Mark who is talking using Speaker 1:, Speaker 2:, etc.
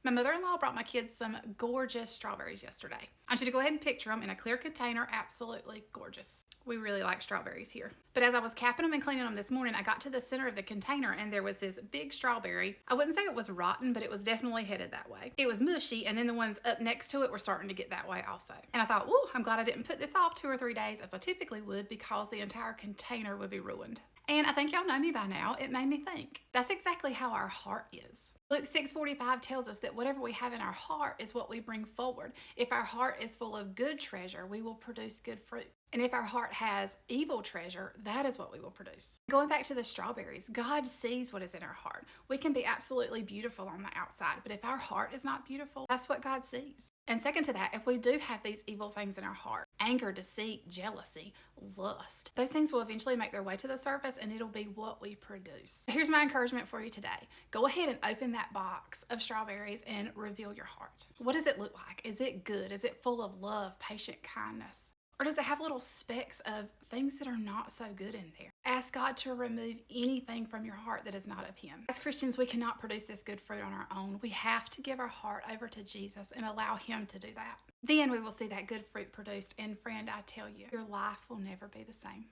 Speaker 1: My mother-in-law brought my kids some gorgeous strawberries yesterday. I want you to go ahead and picture them in a clear container. Absolutely gorgeous. We really like strawberries here. But as I was capping them and cleaning them this morning, I got to the center of the container and there was this big strawberry. I wouldn't say it was rotten, but it was definitely headed that way. It was mushy, and then the ones up next to it were starting to get that way also. And I thought, I'm glad I didn't put this off 2 or 3 days as I typically would, because the entire container would be ruined. And I think y'all know me by now. It made me think. That's exactly how our heart is. Luke 6:45 tells us that whatever we have in our heart is what we bring forward. If our heart is full of good treasure, we will produce good fruit. And if our heart has evil treasure, that is what we will produce. Going back to the strawberries, God sees what is in our heart. We can be absolutely beautiful on the outside, but if our heart is not beautiful, that's what God sees. And second to that, if we do have these evil things in our heart, anger, deceit, jealousy, lust, those things will eventually make their way to the surface, and it'll be what we produce. Here's my encouragement for you today. Go ahead and open that box of strawberries and reveal your heart. What does it look like? Is it good? Is it full of love, patient kindness? Or does it have little specks of things that are not so good in there? Ask God to remove anything from your heart that is not of Him. As Christians, we cannot produce this good fruit on our own. We have to give our heart over to Jesus and allow Him to do that. Then we will see that good fruit produced. And friend, I tell you, your life will never be the same.